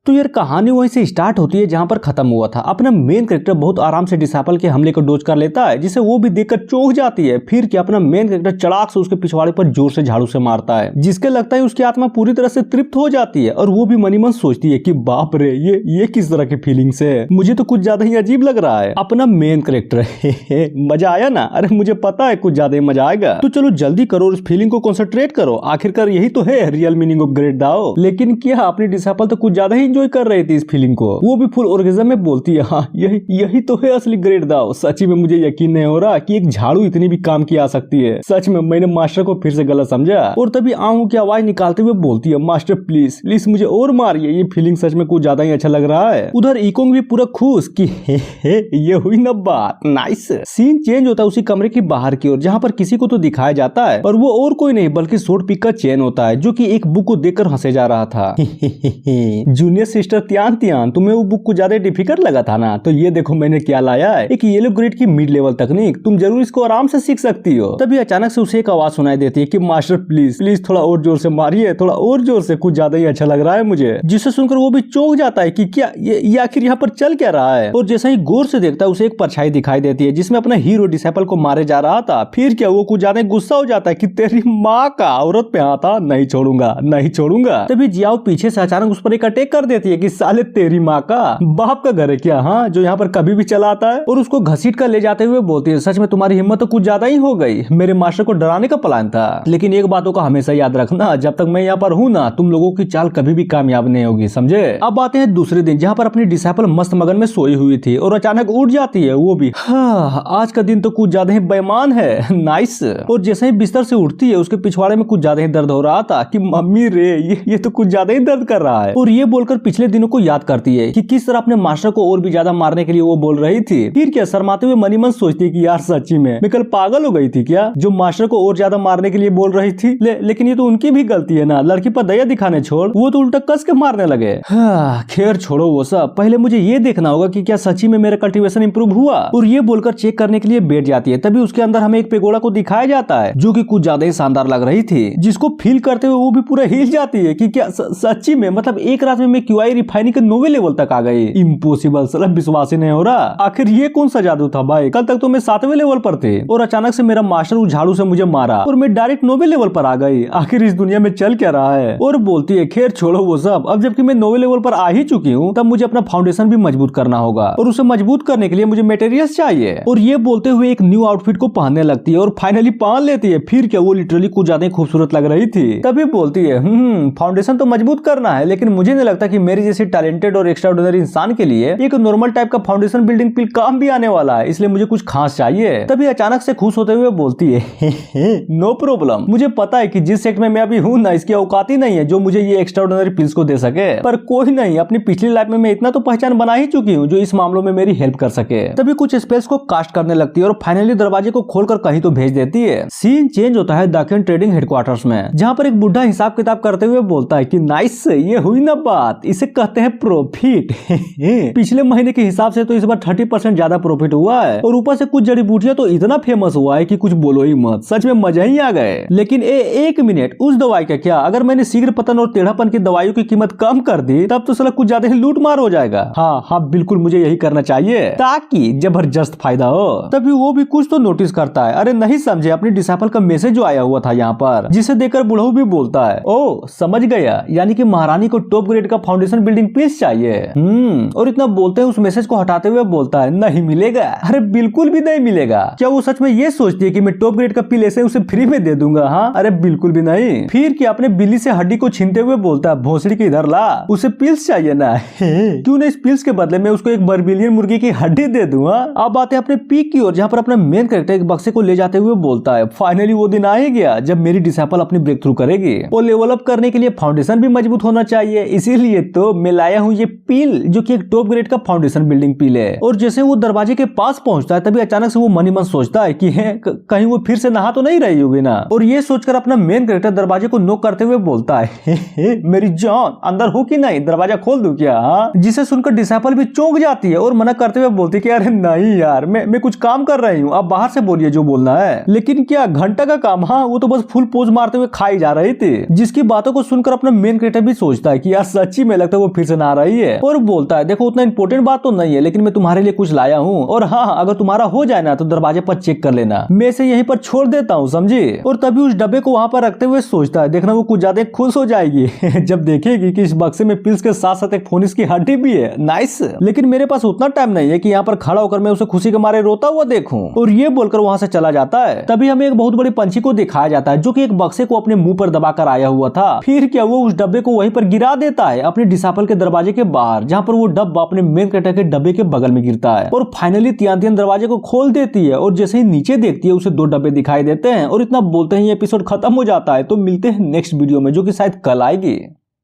तो यार कहानी वहीं से स्टार्ट होती है जहां पर खत्म हुआ था। अपना मेन कैरेक्टर बहुत आराम से डिसाइपल के हमले को डोज कर लेता है, जिसे वो भी देखकर चौंक जाती है। फिर क्या अपना मेन कैरेक्टर चड़ाक से उसके पिछवाड़े पर जोर से झाड़ू से मारता है, जिसके लगता है उसकी आत्मा पूरी तरह से तृप्त हो जाती है। और वो भी मनी मन सोचती है कि बाप रे, ये किस तरह की फीलिंग्स है, मुझे तो कुछ ज्यादा ही अजीब लग रहा है। अपना मेन कैरेक्टर मजा आया ना? अरे मुझे पता है कुछ ज्यादा ही मजा आएगा, तो चलो जल्दी करो और इस फीलिंग को कंसंट्रेट करो। आखिरकार यही तो है रियल मीनिंग ऑफ ग्रेट दाओ। लेकिन क्या अपनी डिसाइपल तो कुछ ज्यादा ही एंजॉय कर रही थी इस फीलिंग को। वो भी फुल ऑर्गेज़म में बोलती है, हाँ यही तो है असली ग्रेट दाओ। सच्ची में मुझे यकीन नहीं हो रहा कि एक झाड़ू इतनी भी काम की आ सकती है। सच में मैंने मास्टर को फिर से गलत समझा। और तभी आऊ की आवाज निकालते हुए बोलती है, मास्टर प्लीज प्लीज मुझे और मारिए, ये फीलिंग सच में कुछ ज्यादा ही अच्छा लग रहा है। उधर इकोंग भी पूरा खुश कि ये हुई ना बात, नाइस। सीन चेंज होता है उसी कमरे की बाहर की ओर, जहाँ पर किसी को तो दिखाया जाता है और वो और कोई नहीं बल्कि शॉर्ट पिक का चेन होता है, जो कि एक बुक को देखकर हंसे जा रहा था। जूनियर सिस्टर त्यान त्यान, तुम्हें वो बुक को ज्यादा डिफिकल्ट लगा था ना, तो ये देखो मैंने क्या लाया है, एक येलो ग्रेड की मिड लेवल तकनीक, तुम जरूर इसको आराम से सीख सकती हो। तभी अचानक से उसे एक आवाज सुनाई देती है कि मास्टर प्लीज प्लीज थोड़ा और जोर से मारिए, थोड़ा और जोर से, कुछ ज्यादा ही अच्छा लग रहा है मुझे। जिसे सुनकर वो भी चौंक जाता है कि क्या ये आखिर यहाँ पर चल क्या रहा है। और जैसा ही गौर से देखता है उसे एक परछाई दिखाई देती है जिसमें अपना हीरो डिसाइपल को मारे जा रहा था। फिर क्या वो कुछ ज्यादा गुस्सा हो जाता है कि तेरी माँ का औरत पे आता, नहीं छोड़ूंगा नहीं छोड़ूंगा। तभी जियाओ पीछे से अचानक उस पर एक अटैक कर देती है कि साले तेरी माँ का बाप का घर है क्या, हाँ, जो यहाँ पर कभी भी चला आता है। और उसको घसीट कर ले जाते हुए बोलती है, सच में तुम्हारी हिम्मत तो कुछ ज्यादा ही हो गई, मेरे मास्टर को डराने का प्लान था। लेकिन एक बातों का हमेशा याद रखना, जब तक मैं यहाँ पर हूँ ना, तुम लोगों की चाल कभी भी कामयाब नहीं होगी, समझे। अब आते हैं दूसरे दिन, जहाँ पर अपनी डिसाइपल मस्त मगन में सोई हुई थी और अचानक उठ जाती है। वो भी हाँ, आज का दिन तो कुछ ज्यादा ही बेईमान है, नाइस। और जैसे ही बिस्तर से उठती है उसके पिछवाड़े में कुछ ज्यादा ही दर्द हो रहा था कि मम्मी रे, ये तो कुछ ज्यादा ही दर्द कर रहा है। और ये बोलकर पिछले दिनों को याद करती है कि किस तरह अपने मास्टर को और भी ज्यादा मारने के लिए वो बोल रही थी। फिर क्या शर्माते हुए मनी मन सोचती है कि यार सच्ची में मैं कल पागल हो गई थी क्या, जो मास्टर को और ज्यादा मारने के लिए बोल रही थी। लेकिन ये तो उनकी भी गलती है ना, लड़की पर दया दिखाने छोड़ वो तो उल्टा कस के मारने लगे। खैर छोड़ो वो सब, पहले मुझे ये देखना होगा कि क्या सच्ची में मेरा कल्टीवेशन इंप्रूव हुआ। और ये बोलकर चेक करने के लिए बैठ जाती है। तभी उसके अंदर हमें एक पेगोड़ा को दिखाया जाता है जो कि कुछ ज्यादा ही शानदार लग रही थी, जिसको फील करते हुए वो भी पूरा हिल जाती है कि क्या सच्ची में, मतलब एक रात में मैं क्यूआई रिफाइनिंग के 9वें लेवल तक आ गई। इम्पॉसिबल, साला विश्वास ही नहीं हो रहा। आखिर ये कौन सा जादू था भाई, कल तक तो मैं 7वें लेवल पर थे और अचानक से मेरा मास्टर उस झाड़ू से मुझे मारा और मैं डायरेक्ट 9वें लेवल पर आ गई। आखिर इस दुनिया में चल क्या रहा है। और बोलती है, खैर छोड़ो वो सब, अब जबकि मैं 9वें लेवल पर आ ही चुकी हूँ, तब मुझे अपना फाउंडेशन भी मजबूत करना होगा और उसे मजबूत करने के लिए मुझे मटेरियल्स चाहिए। और ये बोलते हुए एक न्यू आउटफिट को पहनने लगती है और फाइनली पहन लेती है। फिर क्या वो लिटरली कुछ ज्यादा खूबसूरत लग रही थी। तभी बोलती है, फाउंडेशन तो मजबूत करना है, लेकिन मुझे नहीं लगता कि मेरी जैसी टैलेंटेड और एक्स्ट्राऑर्डिनरी इंसान के लिए एक नॉर्मल टाइप का फाउंडेशन बिल्डिंग पिल काम भी आने वाला है, इसलिए मुझे कुछ खास चाहिए। तभी अचानक से खुश होते हुए बोलती है, नो प्रॉब्लम, मुझे पता है कि जिस सेक्ट में मैं अभी हूँ ना, इसकी औकात ही नहीं है जो मुझे ये एक्स्ट्राऑर्डिनरी पिल्स को दे सके। पर कोई नहीं, अपनी पिछली लाइफ में मैं इतना तो पहचान बना ही चुकी हूँ जो इस मामलों में मेरी हेल्प कर सके। तभी कुछ स्पेल्स को कास्ट करने लगती है और फाइनली दरवाजे को खोलकर कहीं तो भेज देती है। सीन चेंज होता है दक्षिण ट्रेडिंग हेडक्वार्टर्स में, जहाँ पर एक बुढ़ा हिसाब किताब करते हुए बोलता है कि नाइस, ये हुई ना बात, इसे कहते हैं प्रॉफिट। पिछले महीने के हिसाब से तो इस बार 30% ज्यादा प्रॉफिट हुआ है और ऊपर से कुछ जड़ी बूटियां तो इतना फेमस हुआ है कि कुछ बोलो ही मत, सच में मजा ही आ गए। लेकिन एक मिनट, उस दवाई का क्या? अगर मैंने शीघ्र पतन और टेढ़ापन की दवाइयों की कीमत कम कर दी तब तो साला कुछ ज्यादा ही लूट मार हो जाएगा। हाँ बिल्कुल, मुझे यही करना चाहिए ताकि जबरदस्त फायदा हो। तभी वो भी कुछ तो नोटिस करता है, अरे नहीं समझे, अपनी डिसाइपल का मैसेज जो आया हुआ था यहाँ पर, जिसे देखकर बुढ़ऊ भी बोलता है, ओ समझ गया, यानी कि महारानी को टॉप ग्रेड का फाउंडेशन बिल्डिंग पीस चाहिए। और इतना बोलते हैं उस मैसेज को हटाते हुए बोलता है, नहीं मिलेगा। अरे बिल्कुल भी नहीं मिलेगा। क्या वो सच में ये सोचती है कि मैं टॉप ग्रेड का पिल ऐसे उसे फ्री में दे दूंगा? हाँ, अरे बिल्कुल भी नहीं। फिर क्या अपने बिल्ली से हड्डी को छीनते हुए बोलता है, भोसड़ी के इधर ला, उसे पिल्स चाहिए ना। क्यों नहीं, इस पिल्स के बदले में उसको एक बर्बिलियन मुर्गी की हड्डी दे दूंगा। अब आते हैं अपने पीक की ओर, जहाँ पर अपना मेन कैरेक्टर एक बक्से को ले जाते हुए बोलता है, फाइनली वो दिन आ ही गया जब मेरी डिसाइपल अपनी ब्रेक थ्रू करेगी। और लेवल अप करने के लिए फाउंडेशन भी मजबूत होना चाहिए, इसीलिए तो मैं लाया हूँ ये पिल, जो कि एक टॉप ग्रेड का फाउंडेशन बिल्डिंग पिल है। और जैसे वो दरवाजे के पास पहुंचता है तभी अचानक से वो मनी मन सोचता है कि कहीं वो फिर से नहा तो नहीं रही होगी ना। और ये सोचकर अपना मेन कैरेक्टर दरवाजे को नॉक करते हुए बोलता है, मेरी जान अंदर हो कि नहीं, दरवाजा खोल दूं क्या? जिसे सुनकर डिसाइपल भी चौंक जाती है और मना करते हुए बोलती है कि अरे नहीं यार, मैं कुछ काम कर रही हूँ, आप बाहर से बोलिए जो बोलना है। लेकिन क्या घंटा का काम? हाँ, वो तो बस फुल पोज मारते हुए खाई जा रही थी। जिसकी बातों को सुनकर अपना मेन कैरेक्टर भी सोचता है कि यार सच्ची में लगता है वो फिर से नहा रही है और बोलता है देखो उतना इंपॉर्टेंट बात तो नहीं है, लेकिन मैं तुम्हारे लिए कुछ लाया हूँ, और हाँ अगर तुम्हारा हो जाए ना तो दरवाजे पर चेक कर लेना, मैं इसे यहीं पर छोड़ देता हूँ, समझी। और तभी उस डब्बे को वहाँ पर रखते हुए सोचता है देखना वो कुछ ज्यादा खुश हो जाएगी जब देखेगी कि इस बक्से में पिल्स के साथ साथ एक फोनिक्स की हड्डी भी है। नाइस, लेकिन मेरे पास उतना टाइम नहीं है कि यहाँ पर खड़ा होकर मैं उसे खुशी के मारे रोता हुआ देखूं। और ये बोलकर वहाँ से चला जाता है। तभी हमें एक बहुत बड़ी पंछी को दिखाया जाता है जो कि एक बक्से को अपने मुंह पर दबाकर आया हुआ था। फिर क्या वो उस डब्बे को वहीं पर गिरा देता है अपने डिसाइपल के दरवाजे के बाहर, जहाँ पर वो डब्बा अपने मेन कैरेक्टर के डब्बे के बगल में गिरता है। और फाइनली तियान दरवाजे को खोल देती है और जैसे ही नीचे देखती है उसे 2 डब्बे दिखाई देते हैं और इतना बोलते ही एपिसोड खत्म हो जाता है। तो मिलते हैं नेक्स्ट वीडियो में जो कि शायद कल आएगी।